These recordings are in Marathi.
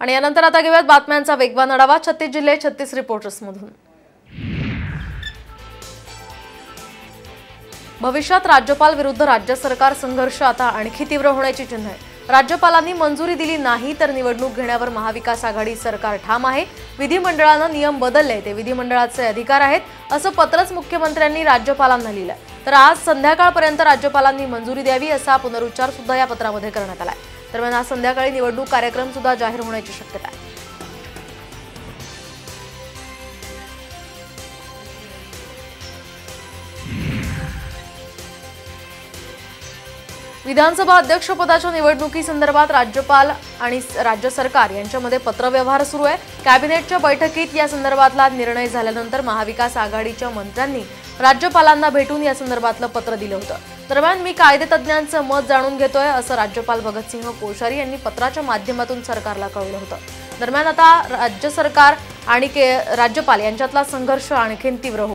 आणि यानंतर आता घेऊयात बातम्यांचा वेगवान आढावा 36 जिल्हे 36 रिपोर्टर्समधून। भविष्यात राज्यपाल विरुद्ध राज्य सरकार संघर्ष आता आणखी तीव्र होण्याची चिन्ह आहे। राज्यपालांनी मंजुरी दिली नाही तर निवडणूक घेण्यावर महाविकास आघाडी सरकार ठाम आहे। विधिमंडळानं नियम बदलले ते विधिमंडळाचे अधिकार आहेत असं पत्रच मुख्यमंत्र्यांनी राज्यपालांना लिहिलं। तर आज संध्याकाळपर्यंत राज्यपालांनी मंजुरी द्यावी असा पुनरुच्चार सुद्धा या पत्रामध्ये करण्यात आलाय। दरम्यान आज संध्याकाळी निवडणूक कार्यक्रम सुद्धा जाहीर होण्याची शक्यता आहे। विधानसभा अध्यक्षपदाच्या निवडणुकीसंदर्भात राज्यपाल आणि राज्य सरकार यांच्यामध्ये पत्रव्यवहार सुरू आहे। कॅबिनेटच्या बैठकीत या संदर्भातला निर्णय झाल्यानंतर महाविकास आघाडीच्या मंत्र्यांनी राज्यपालांना भेटून या संदर्भातलं पत्र दिलं होतं। दरम्यान मी कायदेतज्ञांचं मत जाणून घेतोय असं राज्यपाल भगतसिंह कोश्यारी यांनी पत्राच्या माध्यमातून सरकारला कळवलं होतं। दरम्यान आता राज्य सरकार आणि राज्यपाल यांच्यातला संघर्ष आणखीन तीव्र होईल।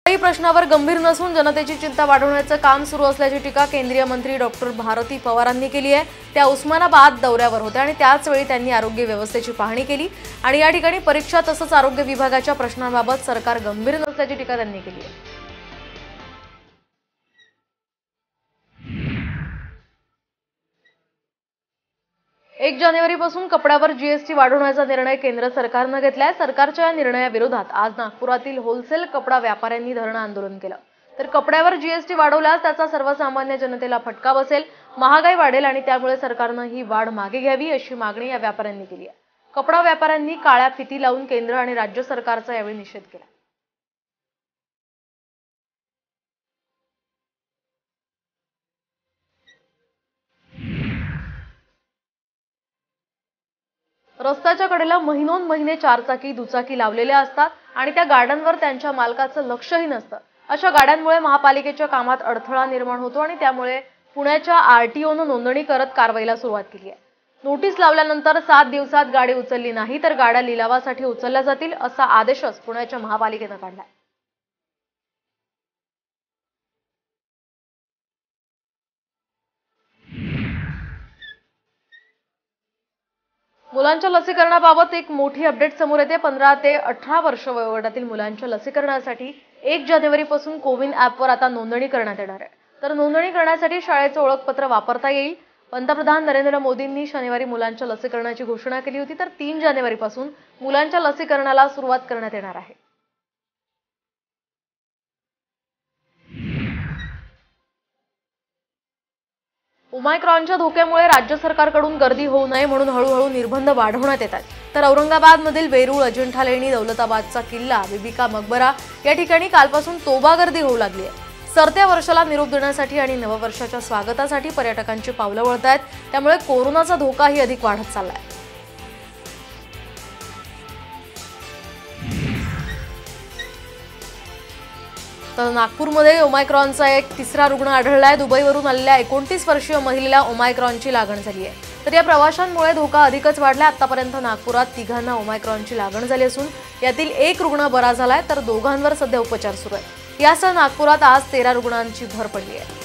प्रश्नावर गंभीर नसून जनतेची चिंता वाढवण्याचं काम सुरू असल्याची टीका केंद्रीय मंत्री डॉक्टर भारती पवारांनी केली आहे। त्या उस्मानाबाद दौऱ्यावर होत्या आणि त्याच वेळी त्यांनी आरोग्य व्यवस्थेची पाहणी केली आणि या ठिकाणी परीक्षा तसंच आरोग्य विभागाच्या प्रश्नांबाबत सरकार गंभीर नसल्याची टीका त्यांनी केली आहे। 1 जानेवारीपासून कपड्यावर जीएसटी वाढवण्याचा निर्णय केंद्र सरकारने घेतलाय। सरकारच्या या निर्णयाविरोधात आज नागपुरातील होलसेल कपडा व्यापाऱ्यांनी धरणं आंदोलन केलं। तर कपड्यावर जीएसटी वाढवल्यास त्याचा सर्वसामान्य जनतेला फटका बसेल, महागाई वाढेल आणि त्यामुळे सरकारने ही वाढ मागे घ्यावी अशी मागणी या व्यापाऱ्यांनी केली आहे। कपडा व्यापाऱ्यांनी काळ्या फिती लावून केंद्र आणि राज्य सरकारचा यावेळी निषेध केला। रस्त्याच्या कडेला महिने चारचाकी दुचाकी लावलेल्या असतात आणि त्या गाड्यांवर त्यांच्या मालकाचं लक्षही नसतं। अशा गाड्यांमुळे महापालिकेच्या कामात अडथळा निर्माण होतो आणि त्यामुळे पुण्याच्या आरटीओनं नोंदणी करत कारवाईला सुरुवात केली आहे। नोटीस लावल्यानंतर 7 दिवसात गाडी उचलली नाही तर गाड्या लिलावासाठी उचलल्या जातील असा आदेशच पुण्याच्या महापालिकेनं काढलाय। मुलांच्या लसीकरणाबाबत एक मोठी अपडेट समोर येते। 15 ते 18 वर्ष वयोगटातील मुलांच्या लसीकरणासाठी 1 जानेवारीपासून कोविन ॲपवर आता नोंदणी करण्यात येणार आहे। तर नोंदणी करण्यासाठी शाळेचं ओळखपत्र वापरता येईल। पंतप्रधान नरेंद्र मोदींनी शनिवारी मुलांच्या लसीकरणाची घोषणा केली होती। तर 3 जानेवारीपासून मुलांच्या लसीकरणाला सुरुवात करण्यात येणार आहे। ओमायक्रॉनच्या धोक्यामुळे राज्य सरकारकडून गर्दी होऊ नये म्हणून हळूहळू निर्बंध वाढवण्यात येत आहेत। तर औरंगाबादमधील वेरूळ, अजिंठा लेणी, दौलताबादचा किल्ला, बिबिका मकबरा या ठिकाणी कालपासून तोबा गर्दी होऊ लागली आहे। सरत्या वर्षाला निरोप देण्यासाठी आणि नववर्षाच्या स्वागतासाठी पर्यटकांची पावलं वळत आहेत। त्यामुळे कोरोनाचा धोकाही अधिक वाढत चाललाय। तर नागपूरमध्ये ओमायक्रॉनचा एक तिसरा रुग्ण आढळलाय। दुबईवरून आलेल्या 29 वर्षीय महिलेला ओमायक्रॉनची लागण झाली आहे। तर या प्रवाशांमुळे धोका अधिकच वाढला। आतापर्यंत नागपुरात 3घांना ओमायक्रॉनची लागण झाली असून यातील 1 रुग्ण बरा झालाय तर 2घांवर सध्या उपचार सुरू आहेत। यासह नागपुरात आज 13 रुग्णांची भर पडली आहे।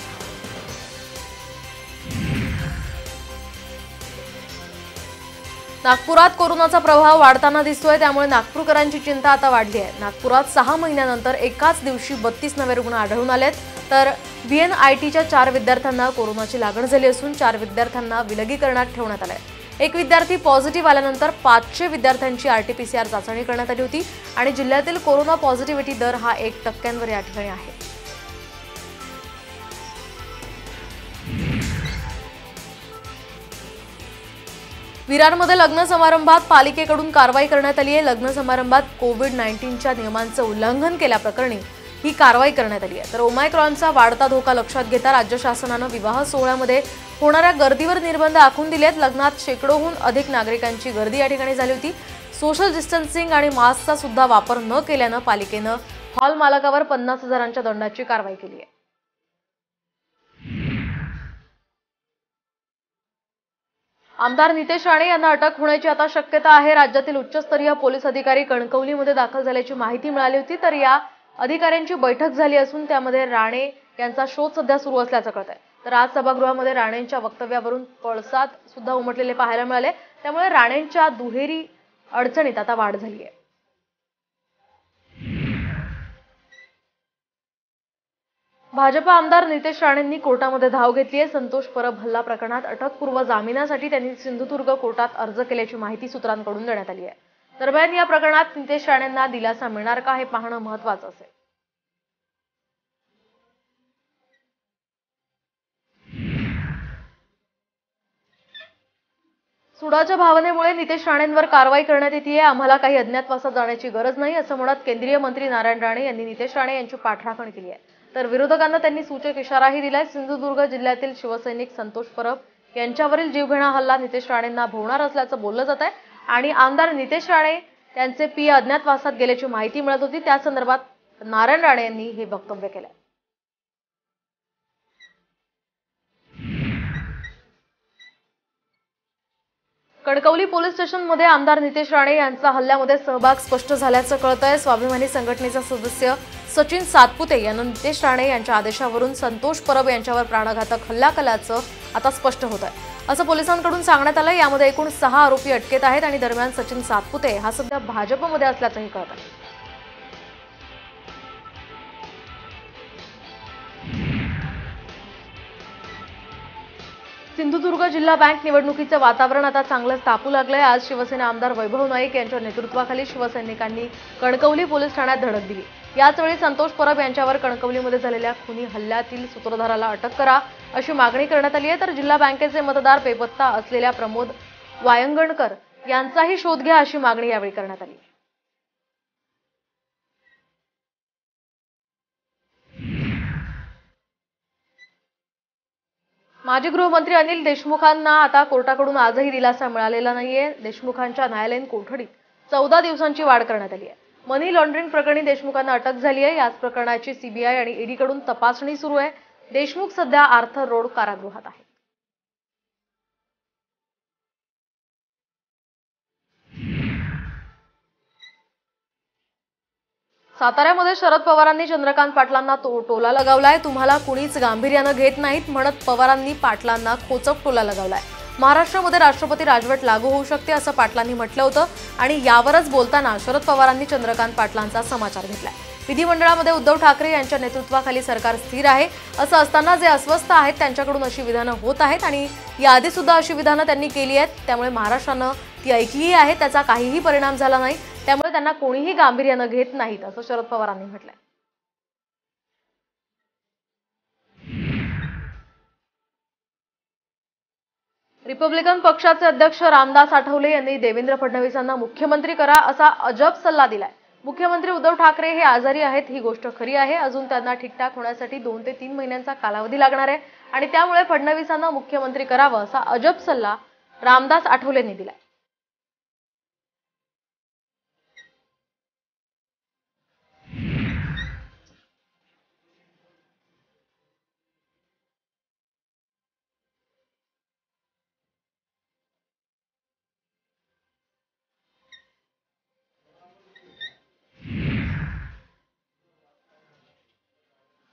नागपुरात कोरोनाचा प्रभाव वाढताना दिसतोय, त्यामुळे नागपूरकरांची चिंता आता वाढली आहे। नागपुरात 6 महिन्यानंतर एकाच दिवशी 32 नवे रुग्ण आढळून आलेत। तर VNITच्या 4 विद्यार्थ्यांना कोरोनाची लागण झाली असून 4 विद्यार्थ्यांना विलगीकरणात ठेवण्यात आले आहे। एक विद्यार्थी पॉझिटिव्ह आल्यानंतर 500 विद्यार्थ्यांची RT-PCR चाचणी करण्यात आली होती आणि जिल्ह्यातील कोरोना पॉझिटिव्हिटी दर हा 1% या ठिकाणी आहे। विरारमध्ये लग्न समारंभात पालिकेकडून कारवाई करण्यात आली आहे। लग्न समारंभात कोविड-19च्या नियमांचं उल्लंघन केल्याप्रकरणी ही कारवाई करण्यात आली आहे। तर ओमायक्रॉनचा वाढता धोका लक्षात घेता राज्य शासनानं विवाह सोहळ्यामध्ये होणाऱ्या गर्दीवर निर्बंध आखून दिले आहेत। लग्नात शेकडोहून अधिक नागरिकांची गर्दी या ठिकाणी झाली होती। सोशल डिस्टन्सिंग आणि मास्कचा सुद्धा वापर न केल्यानं पालिकेनं हॉल मालकावर 50,000च्या दंडाची कारवाई केली आहे। आमदार नितेश राणे यांना अटक होण्याची आता शक्यता आहे। राज्यातील उच्चस्तरीय पोलीस अधिकारी कणकवलीमध्ये दाखल झाल्याची माहिती मिळाली होती। तर या अधिकाऱ्यांची बैठक झाली असून त्यामध्ये राणे यांचा शोध सध्या सुरू असल्याचं कळतंय। तर आज सभागृहामध्ये राणेंच्या वक्तव्यावरून पळसाद सुद्धा उमटलेले पाहायला मिळाले। त्यामुळे राणेंच्या दुहेरी अडचणीत आता वाढ झाली आहे। भाजप आमदार नितेश राणेंनी कोर्टामध्ये धाव घेतली आहे। संतोष परब हल्ला प्रकरणात अटकपूर्व जामिनासाठी त्यांनी सिंधुदुर्ग कोर्टात अर्ज केल्याची माहिती सूत्रांकडून देण्यात आली आहे। दरम्यान या प्रकरणात नितेश राणेंना दिलासा मिळणार का हे पाहणं महत्त्वाचं असेल। सुडाच्या भावनेमुळे नितेश राणेंवर कारवाई करण्यात येते। आम्हाला काही अज्ञातवासात जाण्याची गरज नाही असं म्हणत केंद्रीय मंत्री नारायण राणे यांनी नितेश राणे यांची पाठराखण केली आहे। तर विरोधकांना त्यांनी सूचक इशाराही दिलाय। सिंधुदुर्ग जिल्ह्यातील शिवसैनिक संतोष परब यांच्यावरील जीवघेणा हल्ला नितेश राणेंना भोवणार असल्याचं बोललं जात आहे आणि आमदार नितेश राणे त्यांचे पीए अज्ञातवासात गेल्याची माहिती मिळत होती। त्या संदर्भात नारायण राणे यांनी हे वक्तव्य केलं। कणकवली पोलीस स्टेशनमध्ये आमदार नितेश राणे यांचा हल्ल्यामध्ये सहभाग स्पष्ट झाल्याचं कळतंय। स्वाभिमानी संघटनेचा सदस्य सचिन सातपुते यांनी नितेश राणे यांच्या आदेशावरून संतोष परब यांच्यावर प्राणघातक हल्ला केल्याचं आता स्पष्ट होत आहे असं पोलिसांकडून सांगण्यात आलं। यामध्ये एकूण 6 आरोपी अटकेत आहेत आणि दरम्यान सचिन सातपुते हा सध्या भाजपमध्ये असल्याचंही कळत आहे। सिंधुदुर्ग जिल्हा बँक निवडणुकीचं वातावरण आता चांगलंच तापू लागलंय। आज शिवसेना आमदार वैभव नाईक यांच्या नेतृत्वाखाली शिवसैनिकांनी कणकवली पोलीस ठाण्यात धडक दिली। याचवेळी संतोष परब यांच्यावर कणकवलीमध्ये झालेल्या खुनी हल्ल्यातील सूत्रधाराला अटक करा अशी मागणी करण्यात आली आहे। तर जिल्हा बँकेचे मतदार बेपत्ता असलेल्या प्रमोद वायंगणकर यांचाही शोध घ्या अशी मागणी यावेळी करण्यात आली। माजी गृहमंत्री अनिल देशमुखांना आता कोर्टाकडून आजही दिलासा मिळालेला नाहीये। देशमुखांच्या न्यायालयीन कोठडीत 14 दिवसांची वाढ करण्यात आली आहे। मनी लॉन्ड्रिंग प्रकरणी देशमुखांना अटक झाली आहे। याच प्रकरणाची सीबीआय आणि ईडीकडून तपासणी सुरू आहे। देशमुख सध्या आर्थर रोड कारागृहात आहे। साताऱ्यामध्ये शरद पवारांनी चंद्रकांत पाटलांना टोला लगावलाय। तुम्हाला कुणीच गांभीर्यानं घेत नाहीत म्हणत पवारांनी पाटलांना खोचक टोला लगावलाय। महाराष्ट्रामध्ये राष्ट्रपती राजवट लागू होऊ शकते असं पाटलांनी म्हटलं होतं आणि यावरच बोलताना शरद पवारांनी चंद्रकांत पाटलांचा समाचार घेतलाय। विधिमंडळामध्ये उद्धव ठाकरे यांच्या नेतृत्वाखाली सरकार स्थिर आहे असं असताना जे अस्वस्थ आहेत त्यांच्याकडून अशी विधानं होत आहेत आणि याआधी सुद्धा अशी विधानं त्यांनी केली आहेत। त्यामुळे महाराष्ट्रानं ती ऐकलीही आहे, त्याचा काहीही परिणाम झाला नाही। त्यामुळे त्यांना कोणीही गांभीर्यानं घेत नाहीत असं शरद पवारांनी म्हटलंय। रिपब्लिकन पक्षाचे अध्यक्ष रामदास आठवले यांनी देवेंद्र फडणवीसांना मुख्यमंत्री करा असा अजब सल्ला दिलाय। मुख्यमंत्री उद्धव ठाकरे हे आजारी आहेत ही गोष्ट खरी आहे। अजून त्यांना ठीकठाक होण्यासाठी 2 ते 3 महिन्यांचा कालावधी लागणार आहे आणि त्यामुळे फडणवीसांना मुख्यमंत्री करावं असा अजब सल्ला रामदास आठवलेंनी दिलाय।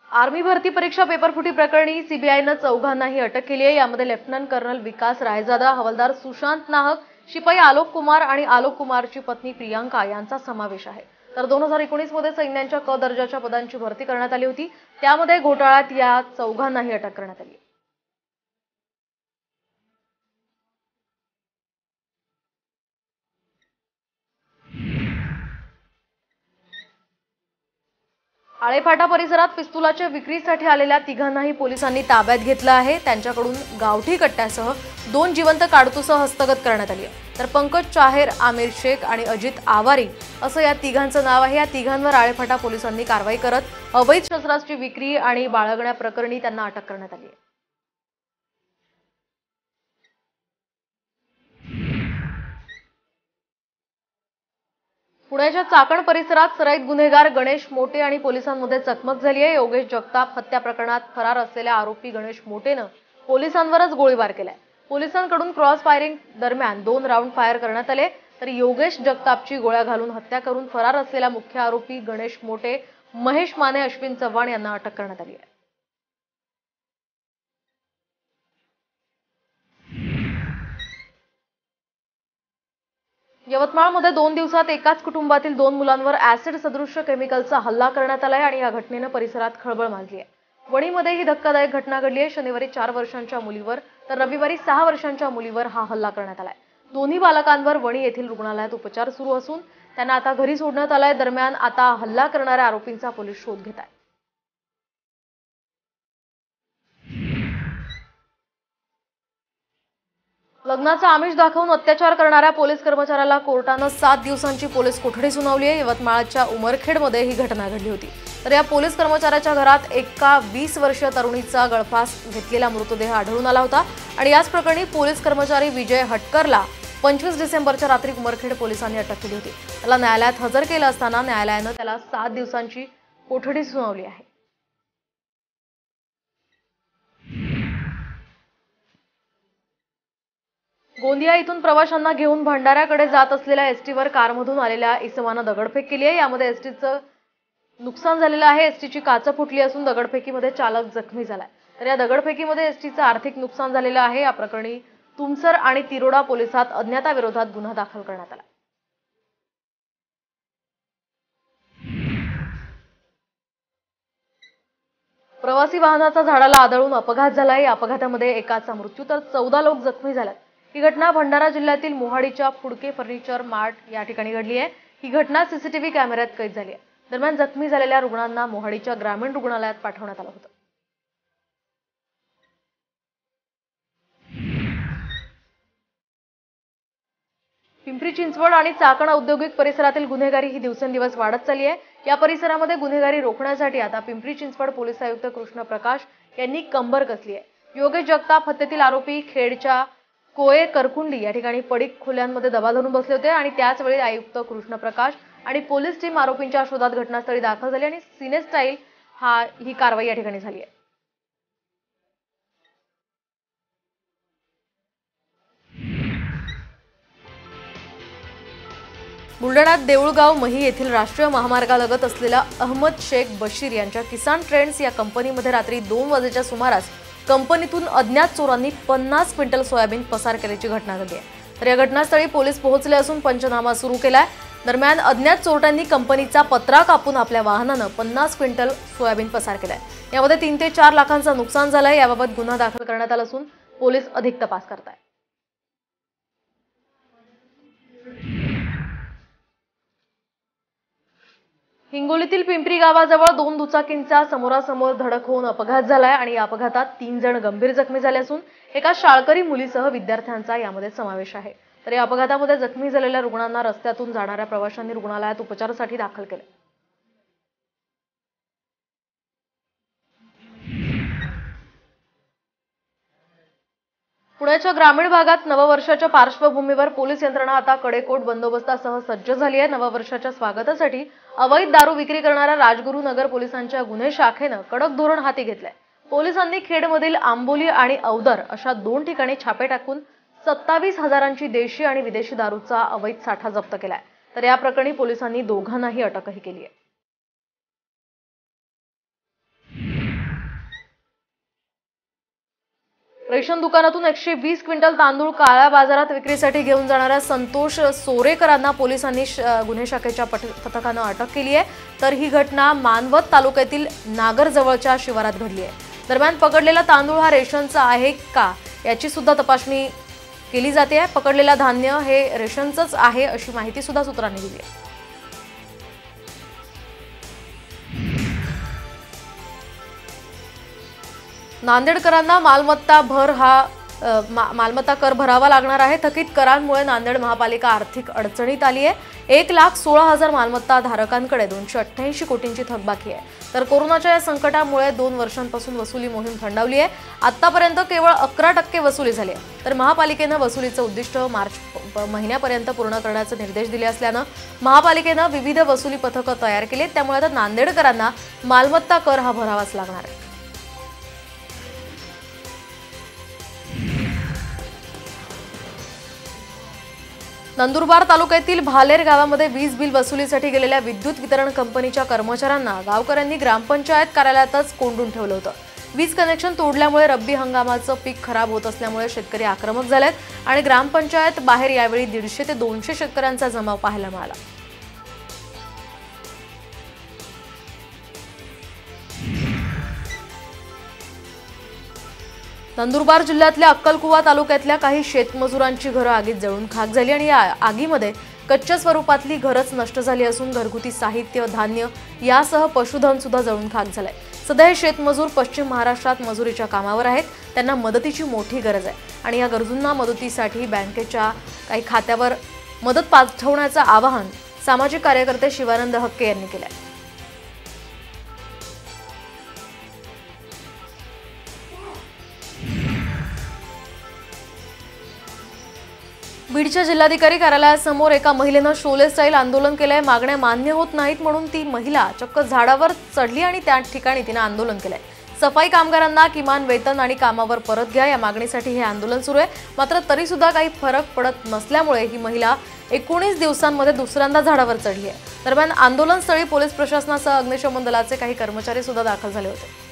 आर्मी भरती परीक्षा पेपरफुटी प्रकरणी सीबीआयनं 4घांनाही अटक केली आहे। यामध्ये लेफ्टनंट कर्नल विकास रायजादा, हवालदार सुशांत नाहक, शिपाई आलोक कुमार आणि आलोक कुमारची पत्नी प्रियांका यांचा समावेश आहे। तर 2019 मध्ये सैन्याच्या क दर्जाच्या पदांची भरती करण्यात आली होती। त्यामध्ये घोटाळ्यात या 4घांनाही अटक करण्यात आली। आळेफाटा परिसरात पिस्तुलाच्या विक्रीसाठी आलेल्या 3घांनाही पोलिसांनी ताब्यात घेतलं आहे। त्यांच्याकडून गावठी कट्ट्यासह 2 जिवंत काडतुसं हस्तगत करण्यात आली आहे। तर पंकज चाहेर, आमिर शेख आणि अजित आवारी असं या 3घांचं नाव आहे। या 3घांवर आळेफाटा पोलिसांनी कारवाई करत अवैध शस्त्रास्त्राची विक्री आणि बाळगण्याप्रकरणी त्यांना अटक करण्यात आली आहे। पुण्याच्या चाकण परिसरात सराईत गुन्हेगार गणेश मोटे आणि पोलिसांमध्ये चकमक झाली आहे। योगेश जगताप हत्या प्रकरणात फरार असलेल्या आरोपी गणेश मोटेनं पोलिसांवरच गोळीबार केलाय। पोलिसांकडून क्रॉस फायरिंग दरम्यान 2 राऊंड फायर करण्यात आले। तर योगेश जगतापची गोळ्या घालून हत्या करून फरार असलेला मुख्य आरोपी गणेश मोटे महेश माने, अश्विन चव्हाण यांना अटक करण्यात आली आहे. यवतमाळमध्ये 2 दिवसात एकाच कुटुंबातील 2 मुलांवर ऍसिड सदृश्य केमिकलचा हल्ला करण्यात आलाय आणि या घटनेने परिसरात खळबळ माजली आहे. वणीमध्ये ही धक्कादायक घटना घडली आहे. शनिवारी 4 वर्षांच्या मुलीवर तर रविवारी 6 वर्षांच्या मुलीवर हा हल्ला करण्यात आलाय. दोन्ही बालकांवर वणी येथील रुग्णालयात उपचार सुरू असून त्यांना आता घरी सोडण्यात आलंय. दरम्यान आता हल्ला करणाऱ्या आरोपींचा पोलीस शोध घेत आहेत. लग्नाचा आमिष दाखवून अत्याचार करणाऱ्या पोलीस कर्मचाऱ्याला कोर्टानं 7 दिवसांची पोलीस कोठडी सुनावली आहे. यवतमाळच्या उमरखेडमध्ये ही घटना घडली होती. तर या पोलीस कर्मचाऱ्याच्या घरात एका 20 वर्षीय तरुणीचा गळफास घेतलेला मृतदेह आढळून आला होता आणि याच प्रकरणी पोलीस कर्मचारी विजय हटकरला 25 डिसेंबरच्या रात्री उमरखेड पोलिसांनी अटक केली होती. त्याला न्यायालयात हजर केलं असताना न्यायालयानं त्याला 7 दिवसांची कोठडी सुनावली आहे. गोंदिया इथून प्रवाशांना घेऊन भंडाऱ्याकडे जात असलेल्या एसटीवर कारमधून आलेल्या इसमानं दगडफेक केली आहे. यामध्ये एसटीचं नुकसान झालेलं आहे. एसटीची काच फुटली असून दगडफेकीमध्ये चालक जखमी झालाय. तर या दगडफेकीमध्ये एसटीचं आर्थिक नुकसान झालेलं आहे. या प्रकरणी तुमसर आणि तिरोडा पोलिसात अज्ञाताविरोधात गुन्हा दाखल करण्यात आला. प्रवासी वाहनाचा झाडाला आदळून अपघात झालाय. या अपघातामध्ये एकाचा मृत्यू तर 14 लोक जखमी झालेत. ही घटना भंडारा जिल्ह्यातील मोहाडीच्या फुडके फर्निचर मार्ट या ठिकाणी घडली आहे. ही घटना सीसीटीव्ही कॅमेऱ्यात कैद झाली आहे. दरम्यान जखमी झालेल्या रुग्णांना मोहाडीच्या ग्रामीण रुग्णालयात पाठवण्यात आलं होतं. पिंपरी चिंचवड आणि चाकण औद्योगिक परिसरातील गुन्हेगारी ही दिवसेंदिवस वाढत चालली आहे. या परिसरामध्ये गुन्हेगारी रोखण्यासाठी आता पिंपरी चिंचवड पोलीस आयुक्त कृष्ण प्रकाश यांनी कंबर कसली आहे. योगेश जगताप हत्येतील आरोपी खेडच्या कोये करकुंडी या ठिकाणी पडीक खोल्यांमध्ये दबा धरून बसले होते आणि त्याच वेळी आयुक्त कृष्ण प्रकाश आणि पोलीस टीम आरोपींच्या शोधात घटनास्थळी दाखल झाली आणि सिने स्टाईल ही कारवाई या ठिकाणी झाली आहे. बुलढाण्यात देऊळगाव मही येथील राष्ट्रीय महामार्गालगत असलेल्या अहमद शेख बशीर यांच्या किसान ट्रेंड्स या कंपनीमध्ये रात्री 2 वाजेच्या सुमारास कंपनीतून अज्ञात चोरांनी 50 क्विंटल सोयाबीन पसार केल्याची घटना घडली आहे. तर या घटनास्थळी पोलीस पोहोचले असून पंचनामा सुरू केलाय. दरम्यान अज्ञात चोरट्यांनी कंपनीचा पत्रा कापून आपल्या वाहनानं 50 क्विंटल सोयाबीन पसार केलाय. यामध्ये 3 ते 4 लाखांचं नुकसान झालंय. याबाबत गुन्हा दाखल करण्यात आला असून पोलीस अधिक तपास करत आहेत. हिंगोलीतील पिंपरी गावाजवळ 2 दुचाकींचा समोरासमोर धडक होऊन अपघात झालाय आणि या अपघातात 3 जण गंभीर जखमी झाले असून एका शाळकरी मुलीसह विद्यार्थ्यांचा यामध्ये समावेश आहे. तर या अपघातामध्ये जखमी झालेल्या रुग्णांना रस्त्यातून जाणाऱ्या प्रवाशांनी रुग्णालयात उपचारासाठी दाखल केले. पुण्याच्या ग्रामीण भागात नववर्षाच्या पार्श्वभूमीवर पोलीस यंत्रणा आता कडेकोट बंदोबस्तासह सज्ज झाली आहे. नववर्षाच्या स्वागतासाठी अवैध दारू विक्री करणाऱ्या राजगुरू नगर पोलिसांच्या गुन्हे शाखेनं कडक धोरण हाती घेतलंय. पोलिसांनी खेडमधील आंबोली आणि औदर अशा 2 ठिकाणी छापे टाकून 27,000ची देशी आणि विदेशी दारूचा अवैध साठा जप्त केलाय. तर या प्रकरणी पोलिसांनी दोघांनाही अटकही केली आहे. रेशन दुकानातून 120 क्विंटल तांदूळ काळ्या बाजारात विक्रीसाठी घेऊन जाणाऱ्या संतोष सोरेकरांना पोलिसांनी गुन्हे शाखेच्या पथकानं अटक केली आहे. तर ही घटना मानवत तालुक्यातील नागरजवळच्या शिवारात घडली आहे. दरम्यान पकडलेला तांदूळ हा रेशनचा आहे का याची सुद्धा तपासणी केली जाते आहे. पकडलेला धान्य हे रेशनचंच आहे अशी माहिती सुद्धा सूत्रांनी दिली आहे. नांदेडकरांना मालमत्ता कर भरावा लागणार आहे. थकीत करांमुळे नांदेड महापालिका आर्थिक अडचणीत आली आहे. 1,16,000 मालमत्ता धारकांकडे 288 कोटींची थकबाकी आहे. तर कोरोनाच्या या संकटामुळे 2 वर्षांपासून वसुली मोहीम थंडावली आहे. आतापर्यंत केवळ 11% वसुली झाली आहे. तर महापालिकेनं वसुलीचं उद्दिष्ट मार्च महिन्यापर्यंत पूर्ण करण्याचे निर्देश दिले असल्यानं महापालिकेनं विविध वसुली पथकं तयार केली. त्यामुळे आता नांदेडकरांना मालमत्ता कर हा भरावाच लागणार आहे. नंदुरबार तालुक्यातील भालेर गावामध्ये वीज बिल वसुलीसाठी गेलेल्या विद्युत वितरण कंपनीच्या कर्मचाऱ्यांना गावकऱ्यांनी ग्रामपंचायत कार्यालयातच कोंडून ठेवलं होतं। वीज कनेक्शन तोडल्यामुळे रब्बी हंगामाचं पीक खराब होत असल्यामुळे शेतकरी आक्रमक झालेत आणि ग्रामपंचायत बाहेर यावेळी 150 ते 200 शेतकऱ्यांचा जमाव पाहायला मिळाला। नंदुरबार जिल्ह्यातल्या अक्कलकुवा तालुक्यातल्या काही शेतमजुरांची घरं आगीत जळून खाक झाली आणि या आगीमध्ये कच्च्या स्वरूपातली घरच नष्ट झाली असून घरगुती साहित्य, धान्य यासह पशुधन सुद्धा जळून खाक झालंय। सध्या हे शेतमजूर पश्चिम महाराष्ट्रात मजुरीच्या कामावर आहेत। त्यांना मदतीची मोठी गरज आहे आणि या गरजूंना मदतीसाठी बँकेच्या काही खात्यावर मदत पाठवण्याचं आवाहन सामाजिक कार्यकर्ते शिवानंद हक्के यांनी केलं आहे। बीडच्या जिल्हाधिकारी कार्यालयासमोर एका महिलेनं शोले स्टाईल आंदोलन केलंय। मागण्या मान्य होत नाहीत म्हणून ती महिला चक्क झाडावर चढली आणि त्या ठिकाणी तिने आंदोलन केलंय। सफाई कामगारांना किमान वेतन आणि कामावर परत घ्या या मागणीसाठी हे आंदोलन सुरू आहे। मात्र तरी सुद्धा काही फरक पडत नसल्यामुळे ही महिला 19 दिवसांमध्ये दुसऱ्यांदा झाडावर चढली आहे। दरम्यान आंदोलनस्थळी पोलीस प्रशासनासह अग्निशमन दलाचे काही कर्मचारी सुद्धा दाखल झाले होते।